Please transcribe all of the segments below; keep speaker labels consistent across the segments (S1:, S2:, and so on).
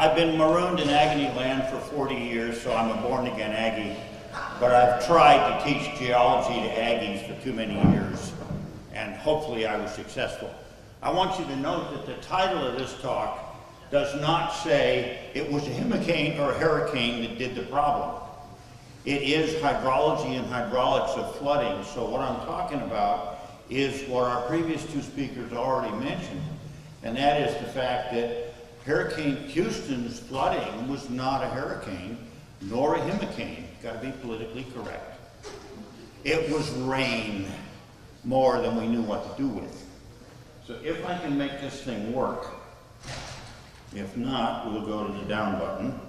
S1: I've been marooned in Agony land for 40 years, so I'm a born-again Aggie. But I've tried to teach geology to Aggies for too many years, and hopefully I was successful. I want you to note that the title of this talk does not say it was a hurricane or a hurricane that did the problem. It is hydrology and hydraulics of flooding. So what I'm talking about is what our previous two speakers already mentioned, and that is the fact that Hurricane Houston's flooding was not a hurricane, nor a hurricane. Got to be politically correct. It was rain more than we knew what to do with. So if I can make this thing work, if not, we'll go to the down button.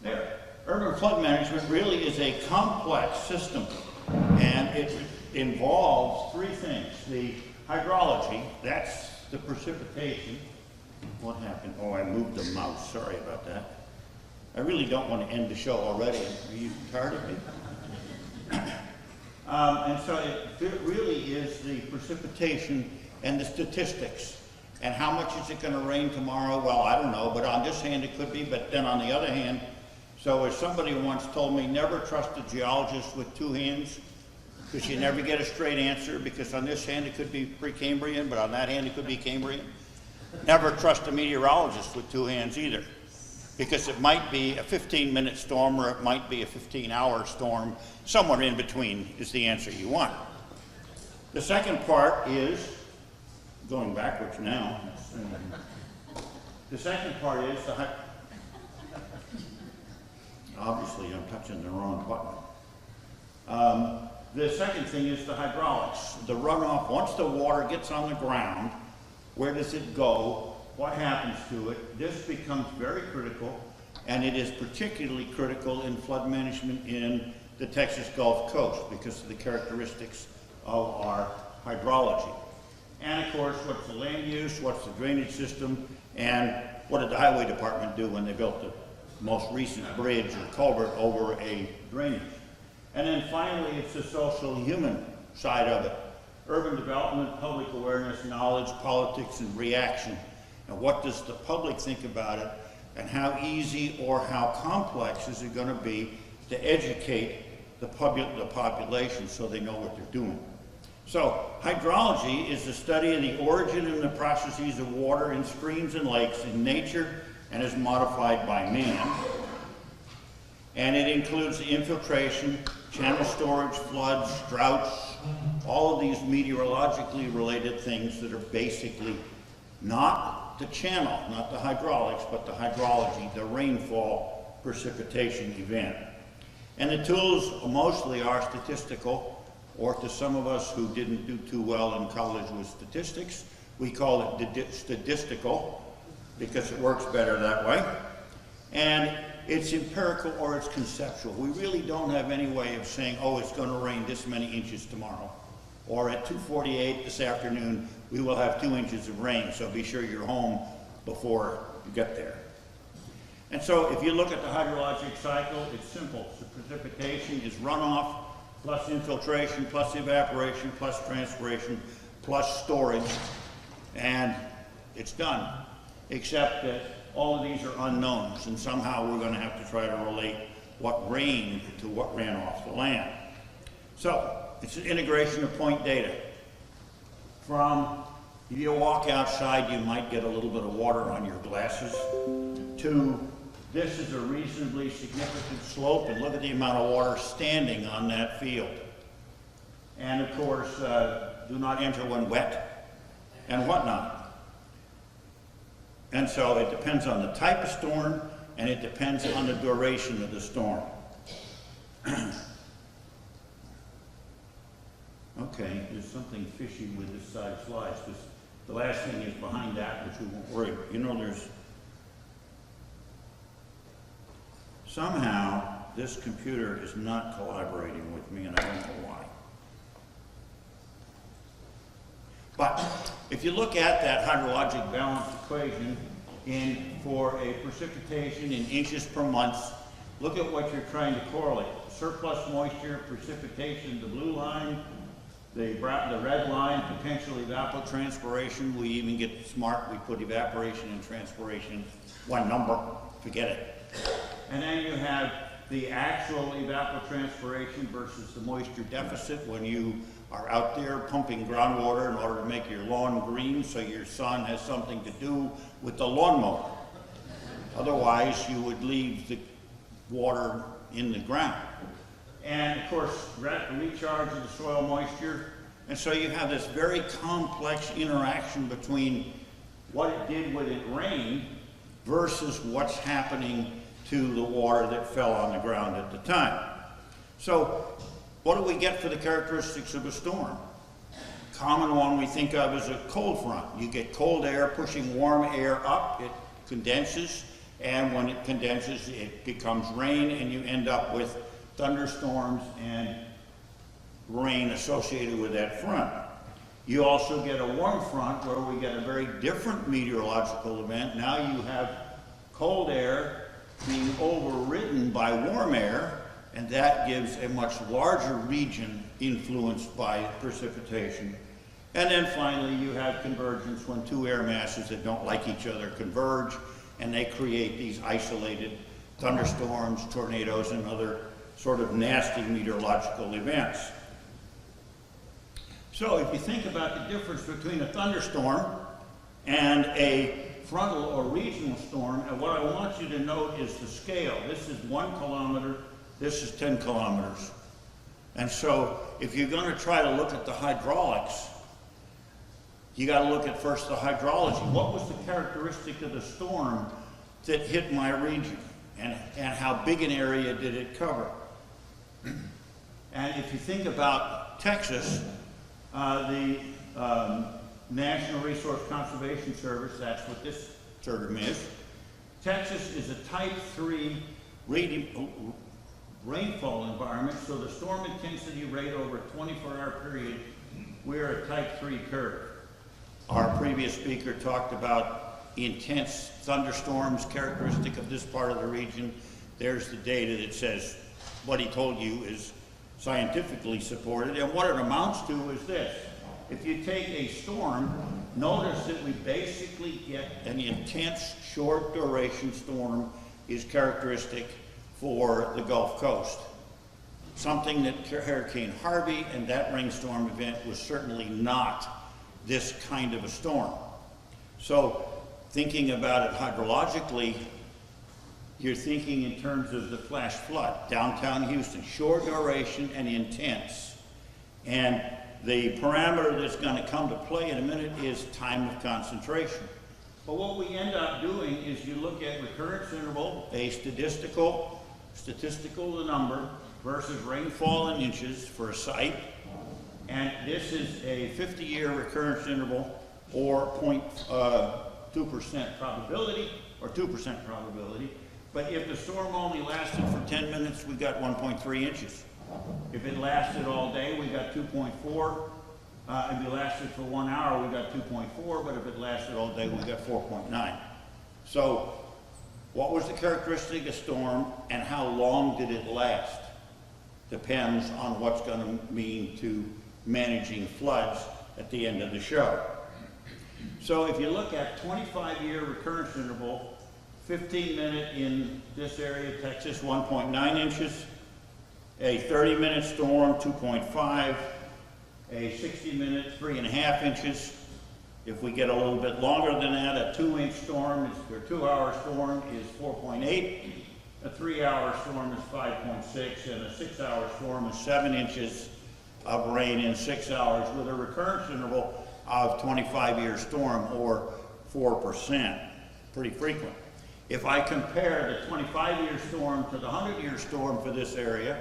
S1: There. Urban flood management really is a complex system, and it involves three things. The hydrology, that's the precipitation. What happened? Oh, I moved the mouse. Sorry about that. I really don't want to end the show already. Are you tired of me? And so it really is the precipitation and the statistics. And how much is it going to rain tomorrow? Well, I don't know, but on this hand it could be, but then on the other hand, so as somebody once told me, never trust a geologist with two hands, because you never get a straight answer, because on this hand it could be Precambrian, but on that hand it could be Cambrian. Never trust a meteorologist with two hands either, because it might be a 15-minute storm or it might be a 15-hour storm. Somewhere in between is the answer you want. The second part is, going backwards now, the second part is, obviously I'm touching the wrong button. The second thing is the hydraulics, the runoff. Once the water gets on the ground, where does it go? What happens to it? This becomes very critical, and it is particularly critical in flood management in the Texas Gulf Coast because of the characteristics of our hydrology. And of course, what's the land use, what's the drainage system, and what did the highway department do when they built the most recent bridge or culvert over a drainage? And then finally, it's the social human side of it. Urban development, public awareness, knowledge, politics, and reaction. And what does the public think about it, and how easy or how complex is it going to be to educate the population so they know what they're doing. So hydrology is the study of the origin and the processes of water in streams and lakes in nature and is modified by man. And it includes the infiltration, channel storage, floods, droughts, all of these meteorologically related things that are basically not the channel, not the hydraulics, but the hydrology, the rainfall precipitation event. And the tools mostly are statistical, or to some of us who didn't do too well in college with statistics, we call it statistical because it works better that way. And it's empirical or it's conceptual. We really don't have any way of saying, oh, it's going to rain this many inches tomorrow. Or at 2:48 this afternoon, we will have 2 inches of rain, so be sure you're home before you get there. And so if you look at the hydrologic cycle, it's simple. The precipitation is runoff, plus infiltration, plus evaporation, plus transpiration, plus storage, and it's done. Except that all of these are unknowns, and somehow we're going to have to try to relate what rained to what ran off the land. So it's an integration of point data. From, if you walk outside, you might get a little bit of water on your glasses, to this is a reasonably significant slope, and look at the amount of water standing on that field. And of course, do not enter when wet, and whatnot. And so it depends on the type of storm, and it depends on the duration of the storm. Okay, there's something fishy with this side of slides, because the last thing is behind that, which we won't worry about. You know, there's somehow this computer is not collaborating with me, and I don't know why. But if you look at that hydrologic balance equation for a precipitation in inches per month, look at what you're trying to correlate. Surplus moisture, precipitation, the blue line, The red line, potential evapotranspiration. We even get smart, we put evaporation and transpiration, one number, forget it. And then you have the actual evapotranspiration versus the moisture deficit when you are out there pumping groundwater in order to make your lawn green so your son has something to do with the lawnmower. Otherwise, you would leave the water in the ground. And of course, recharge of the soil moisture. And so you have this very complex interaction between what it did when it rained versus what's happening to the water that fell on the ground at the time. So what do we get for the characteristics of a storm? Common one we think of is a cold front. You get cold air pushing warm air up, it condenses, and when it condenses, it becomes rain, and you end up with thunderstorms and rain associated with that front. You also get a warm front where we get a very different meteorological event. Now you have cold air being overridden by warm air, and that gives a much larger region influenced by precipitation. And then finally you have convergence when two air masses that don't like each other converge, and they create these isolated thunderstorms, tornadoes, and other sort of nasty meteorological events. So if you think about the difference between a thunderstorm and a frontal or regional storm, and what I want you to note is the scale. This is 1 kilometer, this is 10 kilometers. And so if you're going to try to look at the hydraulics, you got to look at first the hydrology. What was the characteristic of the storm that hit my region, and how big an area did it cover? And if you think about Texas, the National Resource Conservation Service, that's what this term is. Texas is a type 3 rainfall environment, so the storm intensity rate over a 24-hour period, we're a type 3 curve. Our previous speaker talked about intense thunderstorms characteristic of this part of the region. There's the data that says what he told you is scientifically supported, and what it amounts to is this. If you take a storm, notice that we basically get an intense short duration storm is characteristic for the Gulf Coast. Something that Hurricane Harvey and that rainstorm event was certainly not this kind of a storm. So thinking about it hydrologically, you're thinking in terms of the flash flood, downtown Houston, short duration and intense. And the parameter that's going to come to play in a minute is time of concentration. But what we end up doing is you look at recurrence interval, a statistical the number, versus rainfall in inches for a site. And this is a 50-year recurrence interval, or 0.2% probability, or 2% probability. But if the storm only lasted for 10 minutes, we got 1.3 inches. If it lasted all day, we got 2.4. If it lasted for 1 hour, we got 2.4, but if it lasted all day, we got 4.9. So what was the characteristic of the storm, and how long did it last? Depends on what's going to mean to managing floods at the end of the show. So if you look at 25-year recurrence interval, 15-minute in this area, Texas, 1.9 inches, a 30-minute storm, 2.5, a 60-minute, 3.5 inches. If we get a little bit longer than that, a 2-inch storm, or 2-hour storm is 4.8, a 3-hour storm is 5.6, and a 6-hour storm is 7 inches of rain in 6 hours, with a recurrence interval of 25-year storm, or 4%, pretty frequent. If I compare the 25-year storm to the 100-year storm for this area,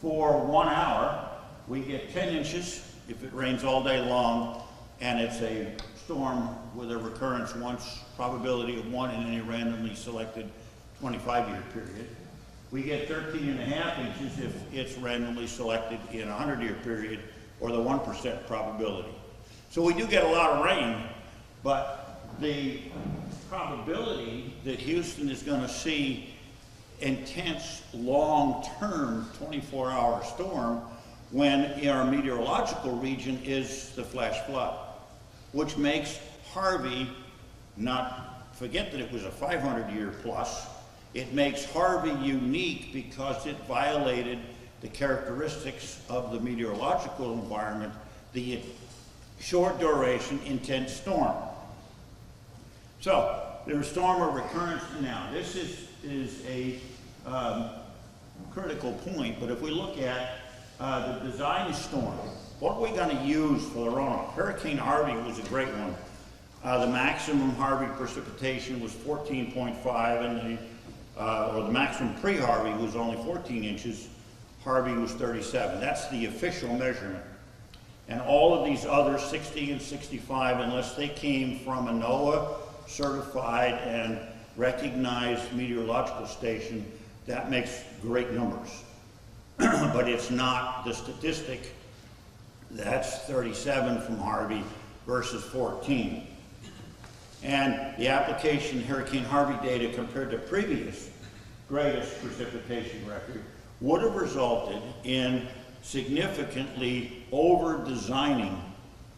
S1: for 1 hour, we get 10 inches if it rains all day long, and it's a storm with a recurrence once, probability of 1 in any randomly selected 25-year period. We get 13.5 inches if it's randomly selected in a 100-year period, or the 1% probability. So we do get a lot of rain, but the probability that Houston is going to see intense, long-term 24-hour storm when our meteorological region is the flash flood, which makes Harvey not forget that it was a 500-year plus. It makes Harvey unique because it violated the characteristics of the meteorological environment, the short duration, intense storm. So, there's storm of recurrence now. This is a critical point, but if we look at the design storm, what are we going to use for the runoff? Hurricane Harvey was a great one. The maximum Harvey precipitation was 14.5, and the maximum pre-Harvey was only 14 inches. Harvey was 37. That's the official measurement. And all of these other 60 and 65, unless they came from a NOAA certified and recognized meteorological station, that makes great numbers. But it's not the statistic. That's 37 from Harvey versus 14. And the application Hurricane Harvey data compared to previous greatest precipitation record would have resulted in significantly over-designing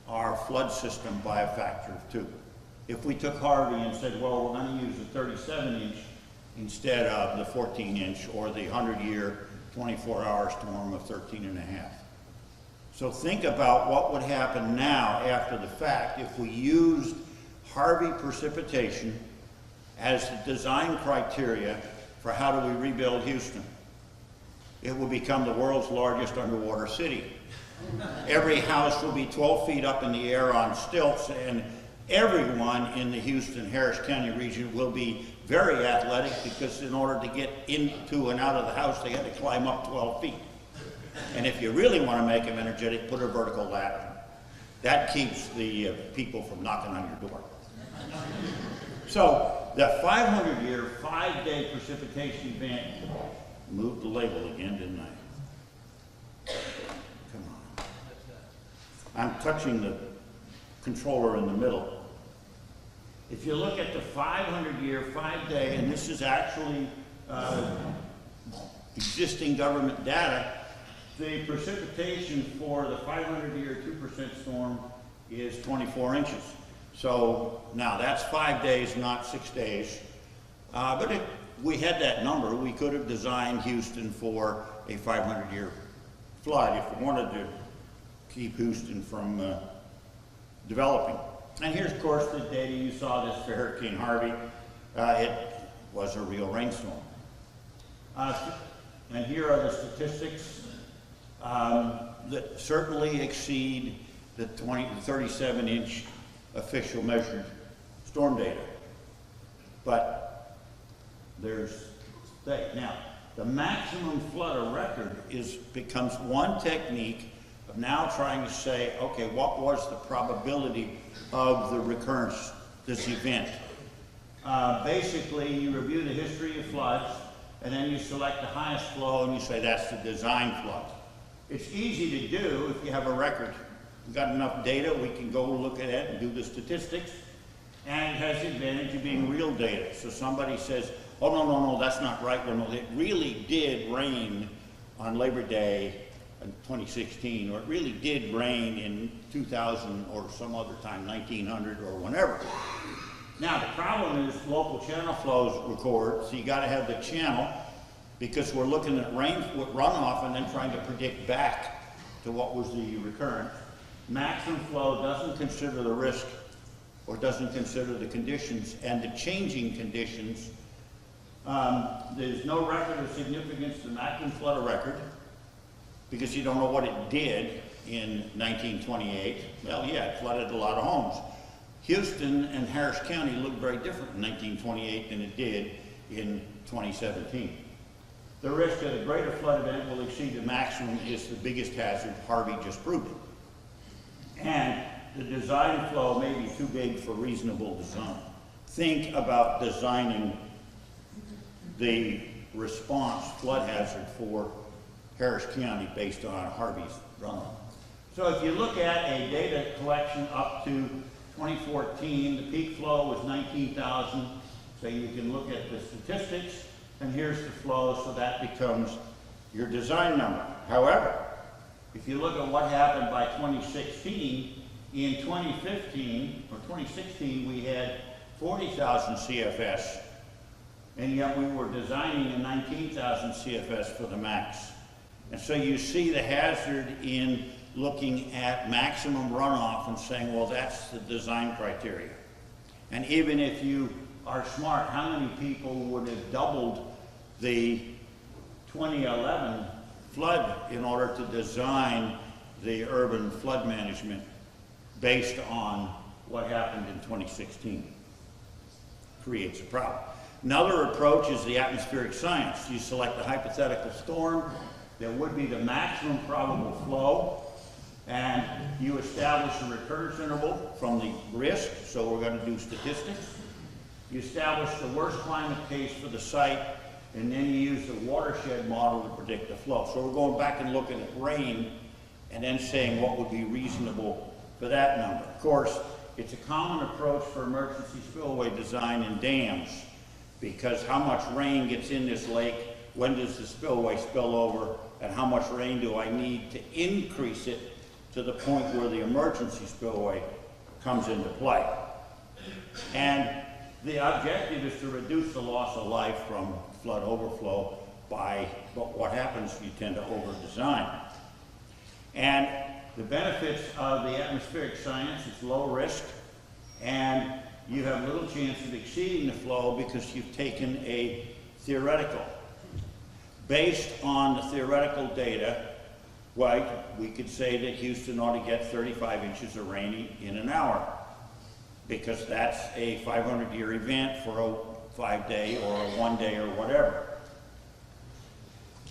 S1: our flood system by a factor of 2. If we took Harvey and said, well, we're going to use a 37-inch instead of the 14-inch or the 100-year, 24-hour storm of 13.5. So think about what would happen now after the fact if we used Harvey precipitation as the design criteria for how do we rebuild Houston. It will become the world's largest underwater city. Every house will be 12 feet up in the air on stilts, and everyone in the Houston-Harris County region will be very athletic because in order to get into and out of the house, they had to climb up 12 feet. And if you really want to make them energetic, put a vertical ladder. That keeps the people from knocking on your door. So the 500-year, 5-day precipitation event, moved the label again, didn't I? Come on. I'm touching the controller in the middle. If you look at the 500-year, 5-day, and this is actually existing government data, the precipitation for the 500-year 2% storm is 24 inches. So now that's 5 days, not 6 days. But if we had that number, we could have designed Houston for a 500-year flood if we wanted to keep Houston from developing. And here's, of course, the data. You saw this for Hurricane Harvey. It was a real rainstorm. And here are the statistics that certainly exceed the 37-inch official measured storm data. But there's that. Now, the maximum flood of record becomes one technique of now trying to say, okay, what was the probability of the recurrence, this event? Basically, you review the history of floods, and then you select the highest flow, and you say that's the design flood. It's easy to do if you have a record. We've got enough data, we can go look at it and do the statistics, and it has the advantage of being real data. So somebody says, oh, no, that's not right. Well, no, it really did rain on Labor Day in 2016, or it really did rain in 2000 or some other time, 1900 or whenever. Now, the problem is local channel flows record, so you got to have the channel, because we're looking at runoff and then trying to predict back to what was the recurrence. Maximum flow doesn't consider the risk or doesn't consider the conditions and the changing conditions. There's no record of significance to maximum flood record because you don't know what it did in 1928. Well, yeah, it flooded a lot of homes. Houston and Harris County looked very different in 1928 than it did in 2017. The risk that a greater flood event will exceed the maximum is the biggest hazard. Harvey just proved it. And the design flow may be too big for reasonable design. Think about designing the response flood hazard for Harris County based on Harvey's runoff. So if you look at a data collection up to 2014, the peak flow was 19,000. So you can look at the statistics, and here's the flow, so that becomes your design number. However, If you look at what happened by 2016, in 2015 or 2016 we had 40,000 CFS, and yet we were designing a 19,000 CFS for the max. And so you see the hazard in looking at maximum runoff and saying, well, that's the design criteria. And even if you are smart, how many people would have doubled the 2011 flood in order to design the urban flood management based on what happened in 2016? Creates a problem. Another approach is the atmospheric science. You select a hypothetical storm that would be the maximum probable flow, and you establish a recurrence interval from the risk, so we're going to do statistics. You establish the worst climate case for the site, and then you use the watershed model to predict the flow. So we're going back and looking at rain and then saying what would be reasonable for that number. Of course, it's a common approach for emergency spillway design in dams, because how much rain gets in this lake, when does the spillway spill over, and how much rain do I need to increase it to the point where the emergency spillway comes into play. And the objective is to reduce the loss of life from flood overflow by, but what happens if you tend to over-design. And the benefits of the atmospheric science is low risk, and you have little chance of exceeding the flow because you've taken a theoretical. Based on the theoretical data, we could say that Houston ought to get 35 inches of rain in an hour, because that's a 500-year event for a 5-day or a 1-day or whatever.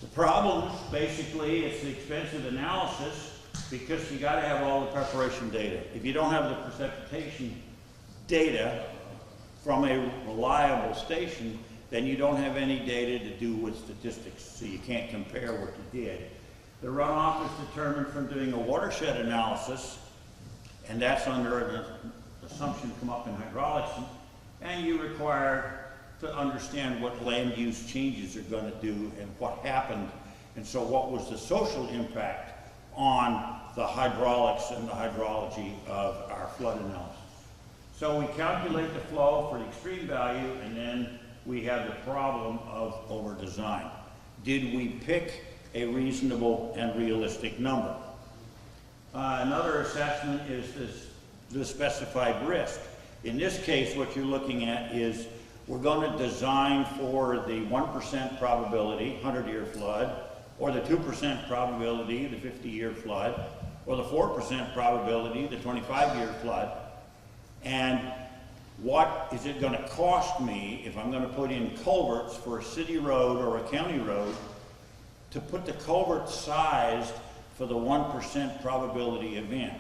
S1: The problem, basically, it's the expensive analysis, because you got to have all the preparation data. If you don't have the precipitation data from a reliable station, then you don't have any data to do with statistics, so you can't compare what you did. The runoff is determined from doing a watershed analysis, and that's under an assumption come up in hydrology, and you require to understand what land use changes are going to do and what happened, and so what was the social impact on the hydraulics and the hydrology of our flood analysis. So we calculate the flow for the extreme value, and then we have the problem of over-design. Did we pick a reasonable and realistic number? Another assessment is the specified risk. In this case, what you're looking at is we're going to design for the 1% probability, 100-year flood, or the 2% probability, the 50-year flood, or the 4% probability, the 25-year flood. And what is it going to cost me if I'm going to put in culverts for a city road or a county road to put the culvert sized for the 1% probability event?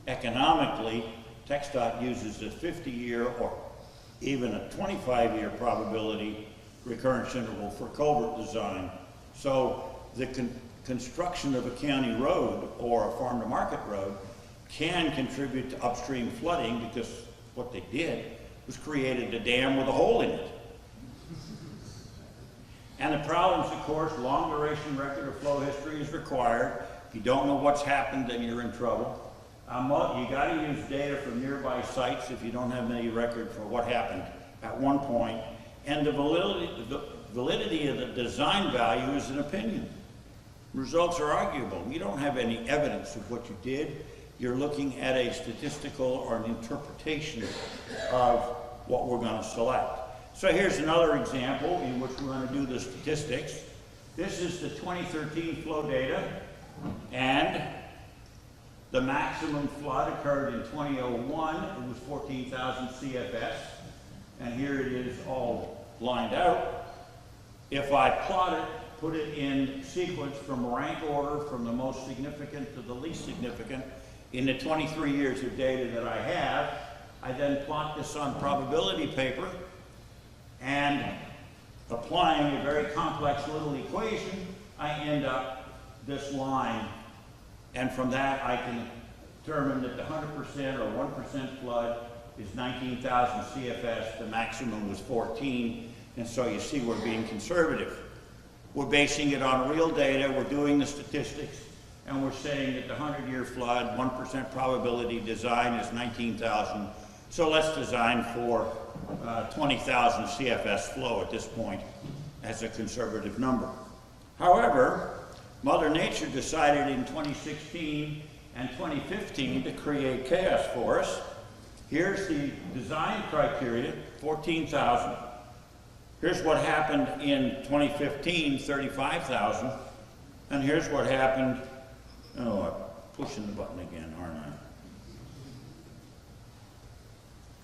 S1: Economically, TxDOT uses a 50-year or even a 25-year probability recurrence interval for culvert design. So the construction of a county road or a farm-to-market road can contribute to upstream flooding, because what they did was created a dam with a hole in it. And the problems, of course, long duration record of flow history is required. If you don't know what's happened, then you're in trouble. You got to use data from nearby sites if you don't have any record for what happened at one point. And the validity of the design value is an opinion. Results are arguable. You don't have any evidence of what you did. You're looking at a statistical or an interpretation of what we're going to select. So here's another example in which we're going to do the statistics. This is the 2013 flow data, and the maximum flood occurred in 2001. It was 14,000 CFS, and here it is all lined out. If I plot it, put it in sequence from rank order from the most significant to the least significant in the 23 years of data that I have, I then plot this on probability paper, and applying a very complex little equation, I end up this line. And from that, I can determine that the 100% or 1% flood is 19,000 CFS, the maximum was 14, and so you see we're being conservative. We're basing it on real data, we're doing the statistics, and we're saying that the 100-year flood, 1% probability design is 19,000. So let's design for 20,000 CFS flow at this point as a conservative number. However, Mother Nature decided in 2016 and 2015 to create chaos for us. Here's the design criteria, 14,000. Here's what happened in 2015, 35,000. And here's what happened, oh, I'm pushing the button again, aren't I?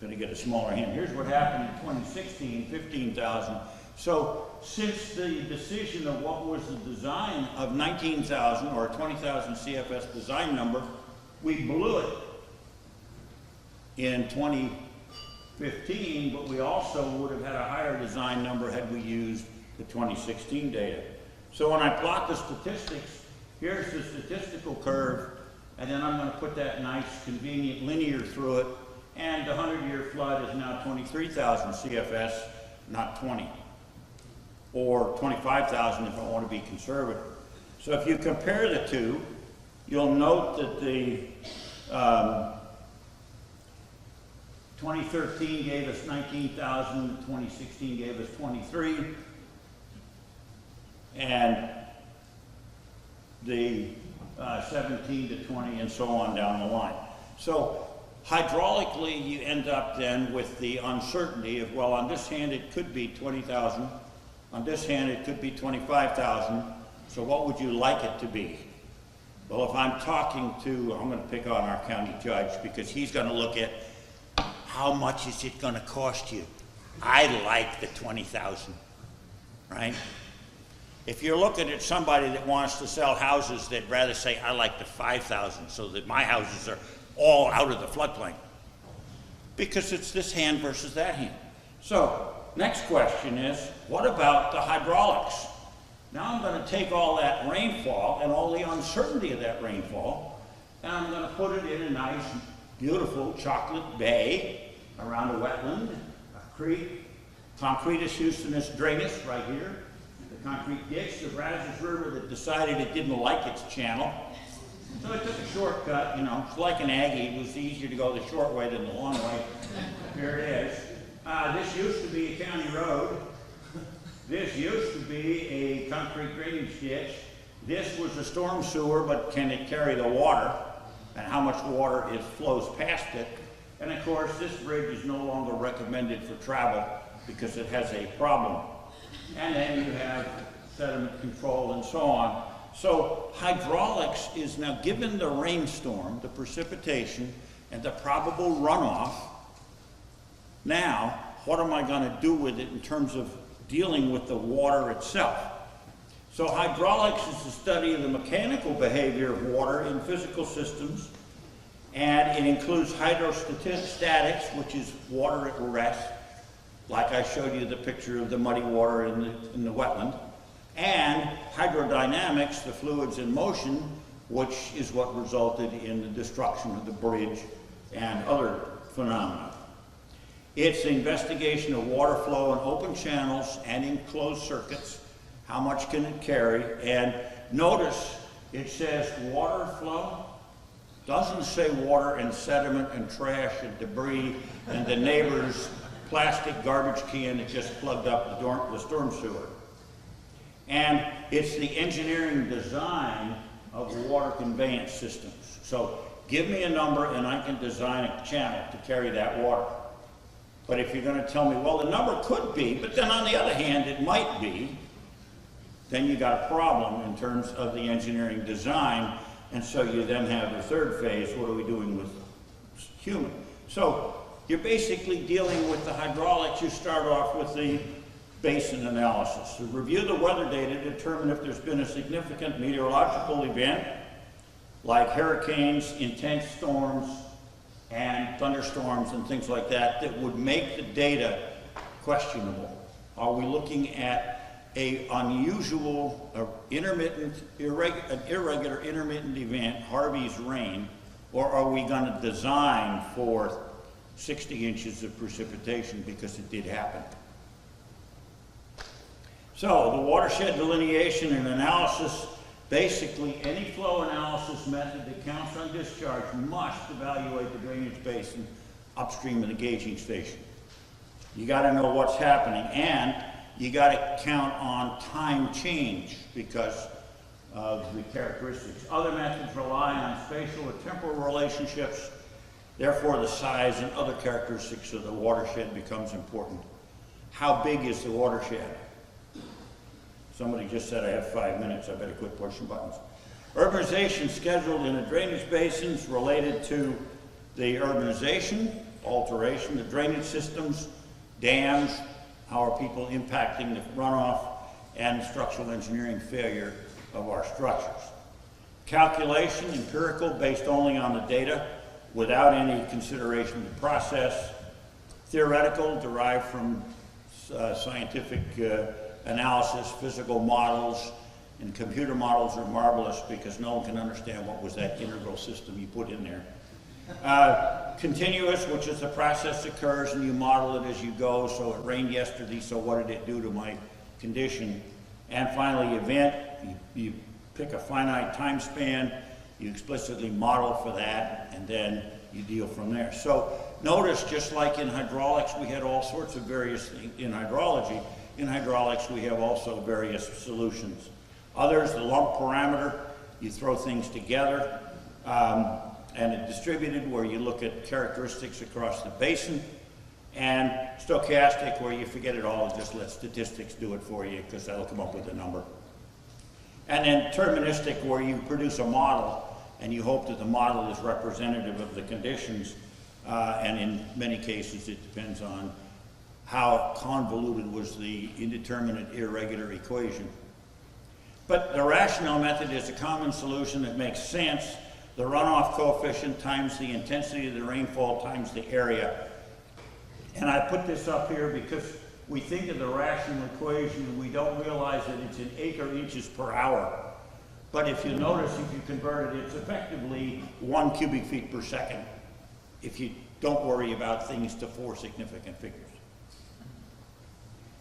S1: Gonna get a smaller hand. Here's what happened in 2016, 15,000. So since the decision of what was the design of 19,000 or 20,000 CFS design number, we blew it in 2015, but we also would have had a higher design number had we used the 2016 data. So when I plot the statistics, here's the statistical curve, and then I'm going to put that nice, convenient linear through it, and the 100-year flood is now 23,000 CFS, not 20, or 25,000 if I want to be conservative. So if you compare the two, you'll note that the 2013 gave us 19,000, 2016 gave us 23, and the 17 to 20 and so on down the line. So hydraulically, you end up then with the uncertainty of, well, on this hand it could be 20,000, on this hand it could be 25,000, so what would you like it to be? Well, if I'm talking to, I'm going to pick on our county judge because he's going to look at how much is it going to cost you? I like the 20,000, right? If you're looking at somebody that wants to sell houses, they'd rather say, I like the 5,000 so that my houses are all out of the floodplain. Because it's this hand versus that hand. So, next question is, what about the hydraulics? Now I'm going to take all that rainfall and all the uncertainty of that rainfall, and I'm going to put it in a nice, beautiful chocolate bay around a wetland, a creek, Concretus Houstonus drainus right here, the concrete ditch, the Brazos River that decided it didn't like its channel. So it took a shortcut, you know, it's like an Aggie. It was easier to go the short way than the long way. Here it is. This used to be a county road. This used to be a concrete drainage ditch. This was a storm sewer, but can it carry the water? And how much water it flows past it. And of course, this bridge is no longer recommended for travel because it has a problem. And then you have sediment control and so on. So hydraulics is now, given the rainstorm, the precipitation, and the probable runoff, now what am I going to do with it in terms of dealing with the water itself? So hydraulics is the study of the mechanical behavior of water in physical systems, and it includes hydrostatics, which is water at rest, like I showed you the picture of the muddy water in the wetland, and hydrodynamics, the fluids in motion, which is what resulted in the destruction of the bridge and other phenomena. It's the investigation of water flow in open channels and in closed circuits. How much can it carry? And notice it says water flow. Doesn't say water and sediment and trash and debris and the neighbor's plastic garbage can that just plugged up the storm sewer. And it's the engineering design of water conveyance systems. So give me a number and I can design a channel to carry that water. But if you're going to tell me, well, the number could be, but then on the other hand, it might be, then you got a problem in terms of the engineering design. And so you then have the third phase, what are we doing with human? So you're basically dealing with the hydraulics. You start off with the basin analysis. So review the weather data to determine if there's been a significant meteorological event, like hurricanes, intense storms, and thunderstorms and things like that, that would make the data questionable. Are we looking at an unusual, irregular intermittent event, Harvey's rain, or are we going to design for 60 inches of precipitation because it did happen? So the watershed delineation and analysis Basically, any flow analysis method that counts on discharge must evaluate the drainage basin upstream of the gauging station. You got to know what's happening, and you got to count on time change because of the characteristics. Other methods rely on spatial or temporal relationships. Therefore, the size and other characteristics of the watershed becomes important. How big is the watershed? Somebody just said I have 5 minutes. I better quit pushing buttons. Urbanization scheduled in the drainage basins related to the urbanization, alteration, the drainage systems, dams, how are people impacting the runoff, and structural engineering failure of our structures. Calculation, empirical, based only on the data, without any consideration of the process. Theoretical, derived from scientific analysis, physical models, and computer models are marvelous because no one can understand what was that integral system you put in there. Continuous, which is the process occurs and you model it as you go, so it rained yesterday, so what did it do to my condition? And finally, event, you pick a finite time span, you explicitly model for that, and then you deal from there. So notice, just like in hydraulics, we had all sorts of various things in hydrology. In hydraulics, we have also various solutions. Others, the lump parameter, you throw things together, and it distributed where you look at characteristics across the basin, and stochastic where you forget it all and just let statistics do it for you because that'll come up with a number. And then deterministic where you produce a model and you hope that the model is representative of the conditions, and in many cases it depends on how convoluted was the indeterminate irregular equation. But the rational method is a common solution that makes sense. The runoff coefficient times the intensity of the rainfall times the area. And I put this up here because we think of the rational equation and we don't realize that it's in acre inches per hour. But if you notice, if you convert it, it's effectively 1 cubic feet per second if you don't worry about things to 4 significant figures.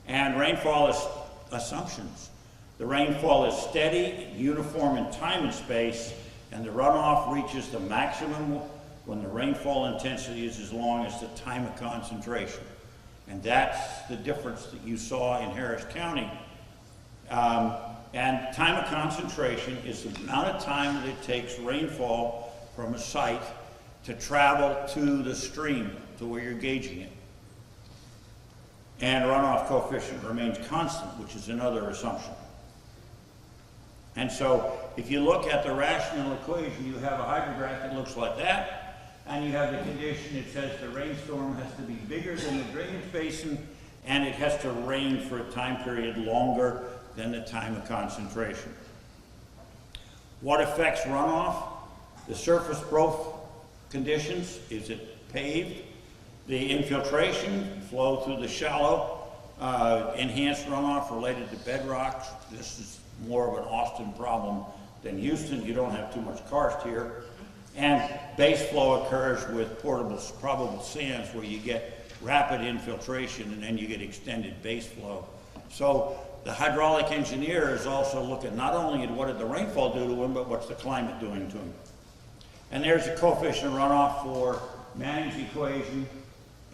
S1: And rainfall is assumptions. The rainfall is steady, uniform in time and space, and the runoff reaches the maximum when the rainfall intensity is as long as the time of concentration. And that's the difference that you saw in Harris County. And time of concentration is the amount of time that it takes rainfall from a site to travel to the stream, to where you're gauging it. And runoff coefficient remains constant, which is another assumption. And so if you look at the rational equation, you have a hydrograph that looks like that, and you have the condition that says the rainstorm has to be bigger than the drainage basin, and it has to rain for a time period longer than the time of concentration. What affects runoff? The surface growth conditions. Is it paved? The infiltration, flow through the shallow, enhanced runoff related to bedrocks. This is more of an Austin problem than Houston. You don't have too much karst here. And base flow occurs with probable sands where you get rapid infiltration and then you get extended base flow. So the hydraulic engineer is also looking not only at what did the rainfall do to him, but what's the climate doing to him. And there's a coefficient runoff for Manning's equation.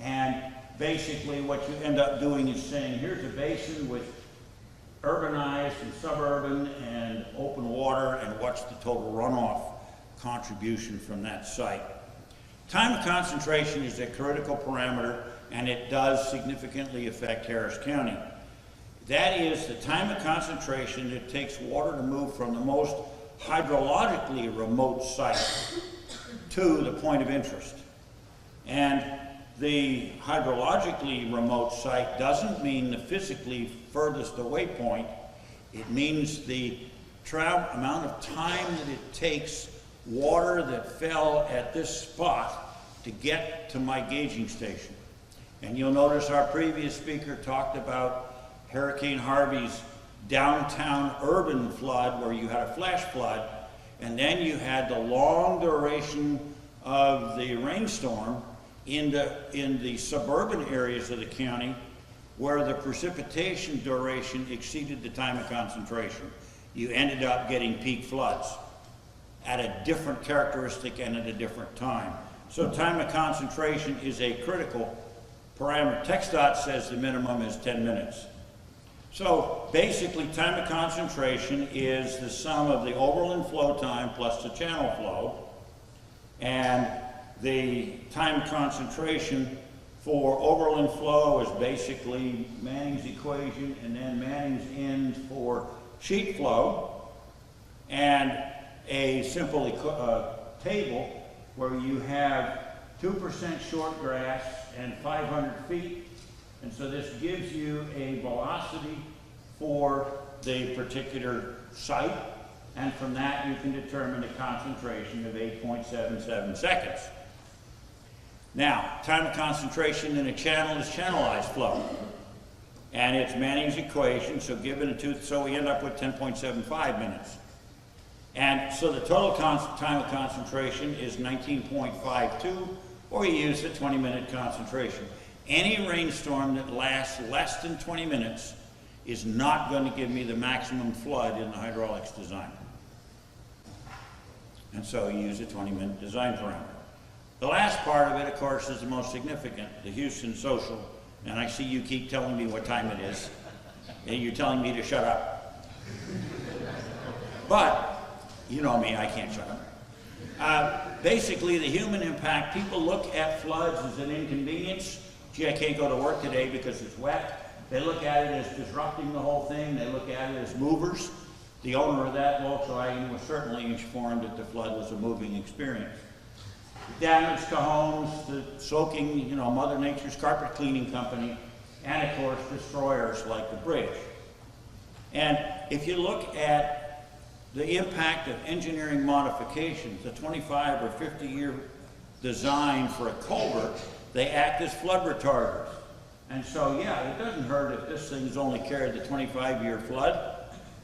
S1: And basically what you end up doing is saying, here's a basin with urbanized and suburban and open water, and what's the total runoff contribution from that site. Time of concentration is a critical parameter, and it does significantly affect Harris County. That is the time of concentration it takes water to move from the most hydrologically remote site to the point of interest. And the hydrologically remote site doesn't mean the physically furthest away point. It means the amount of time that it takes water that fell at this spot to get to my gauging station. And you'll notice our previous speaker talked about Hurricane Harvey's downtown urban flood where you had a flash flood, and then you had the long duration of the rainstorm in the suburban areas of the county where the precipitation duration exceeded the time of concentration. you ended up getting peak floods at a different characteristic and at a different time. So time of concentration is a critical parameter. TxDOT says the minimum is 10 minutes. So basically, time of concentration is the sum of the overland flow time plus the channel flow. And the time concentration for overland flow is basically Manning's equation and then Manning's end for sheet flow. And a simple table where you have 2% short grass and 500 feet. And so this gives you a velocity for the particular site. And from that, you can determine a concentration of 8.77 seconds. Now, time of concentration in a channel is channelized flow. And it's Manning's equation, so given a tooth, so we end up with 10.75 minutes. And so the total time of concentration is 19.52, or you use the 20-minute concentration. Any rainstorm that lasts less than 20 minutes is not going to give me the maximum flood in the hydraulics design. And so you use a 20-minute design parameter. The last part of it, of course, is the most significant, the Houston social. And I see you keep telling me what time it is, and you're telling me to shut up. But, you know me, I can't shut up. Basically, the human impact, people look at floods as an inconvenience. Gee, I can't go to work today because it's wet. They look at it as disrupting the whole thing. They look at it as movers. The owner of that Volkswagen was certainly informed that the flood was a moving experience. Damage to homes, the soaking, you know, Mother Nature's carpet cleaning company, and of course, destroyers like the bridge. And if you look at the impact of engineering modifications, the 25 or 50-year design for a culvert, they act as flood retarders. And so, yeah, it doesn't hurt if this thing's only carried the 25-year flood,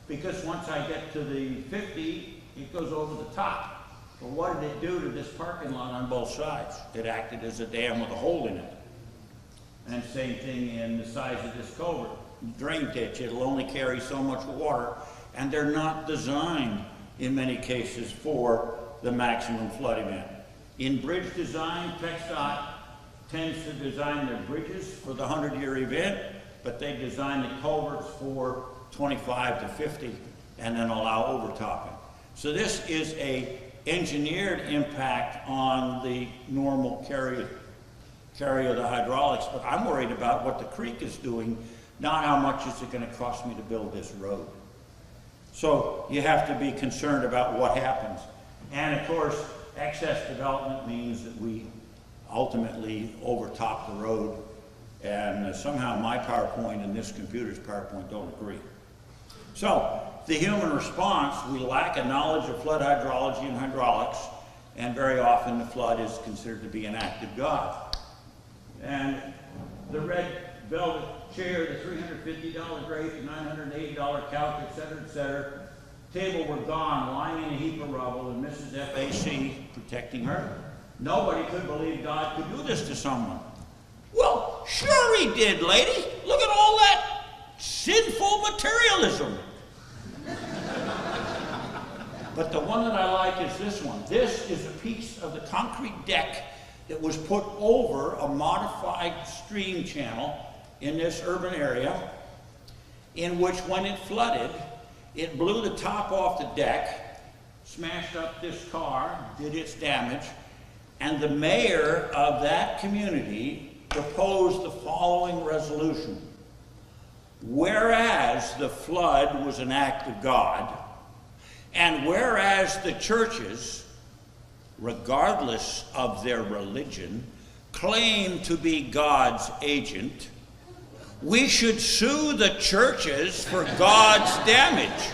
S1: because once I get to the 50, it goes over the top. But what did it do to this parking lot on both sides? It acted as a dam with a hole in it. And same thing in the size of this culvert. Drain ditch, it'll only carry so much water, and they're not designed, in many cases, for the maximum flood event. In bridge design, TxDOT tends to design their bridges for the 100-year event, but they design the culverts for 25 to 50 and then allow overtopping. So this is a engineered impact on the normal carry of the hydraulics, but I'm worried about what the creek is doing, not how much is it going to cost me to build this road. So you have to be concerned about what happens. And of course, excess development means that we ultimately overtop the road, and somehow my PowerPoint and this computer's PowerPoint don't agree. So, the human response, we lack a knowledge of flood hydrology and hydraulics, and very often the flood is considered to be an act of God. And the red velvet chair, the $350 grape, the $980 couch, et cetera, table were gone, lying in a heap of rubble, and Mrs. FAC protecting her. Nobody could believe God could do this to someone. Well, sure he did, lady. Look at all that sinful materialism. But the one that I like is this one. This is a piece of the concrete deck that was put over a modified stream channel in this urban area, in which when it flooded, it blew the top off the deck, smashed up this car, did its damage, and the mayor of that community proposed the following resolution. Whereas the flood was an act of God, and whereas the churches, regardless of their religion, claim to be God's agent, we should sue the churches for God's damage.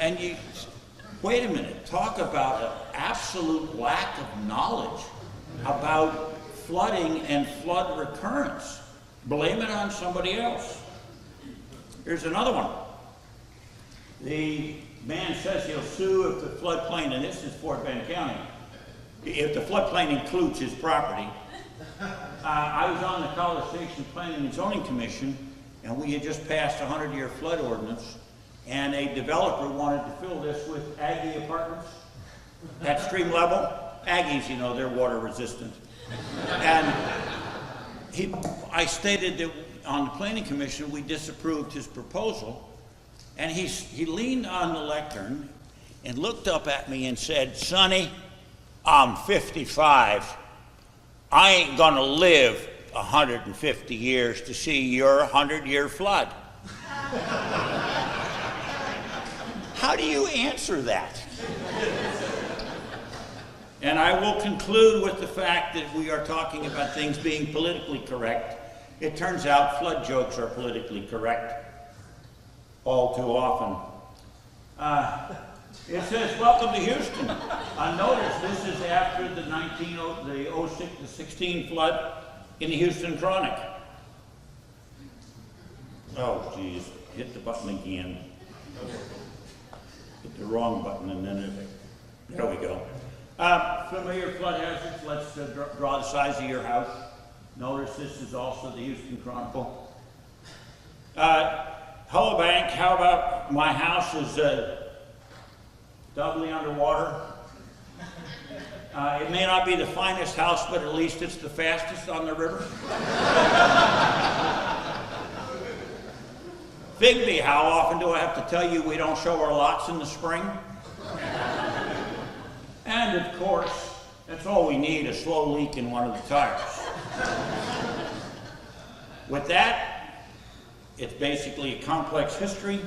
S1: And you, wait a minute, talk about an absolute lack of knowledge about flooding and flood recurrence. Blame it on somebody else. Here's another one. The man says he'll sue if the floodplain, and this is Fort Bend County, if the floodplain includes his property. I was on the College Station Planning and Zoning Commission, and we had just passed a 100-year flood ordinance, and a developer wanted to fill this with Aggie apartments at stream level. Aggies, you know, they're water resistant. And I stated that on the Planning Commission we disapproved his proposal, and he leaned on the lectern and looked up at me and said, "Sonny, I'm 55. I ain't gonna live 150 years to see your 100-year flood." How do you answer that? And I will conclude with the fact that we are talking about things being politically correct. It turns out flood jokes are politically correct all too often. It says, "Welcome to Houston." Notice this is after the 16 flood in the Houston Chronic. Oh, geez, hit the button again. Hit the wrong button and then there we go. Familiar flood hazards, let's draw the size of your house. Notice this is also the Houston Chronicle. Hello Bank, how about my house is doubly underwater? It may not be the finest house, but at least it's the fastest on the river. Figby, how often do I have to tell you we don't show our lots in the spring? And of course, that's all we need, a slow leak in one of the tires. With that, it's basically a complex history,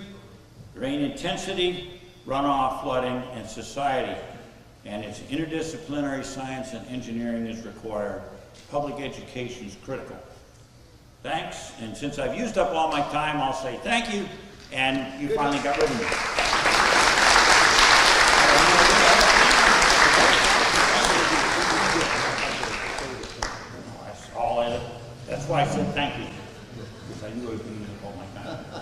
S1: rain intensity, runoff, flooding, and society. And it's interdisciplinary science and engineering is required. Public education is critical. Thanks, and since I've used up all my time, I'll say thank you, and you finally got rid of me. That's why I said thank you, because I knew I was going to use up all my time.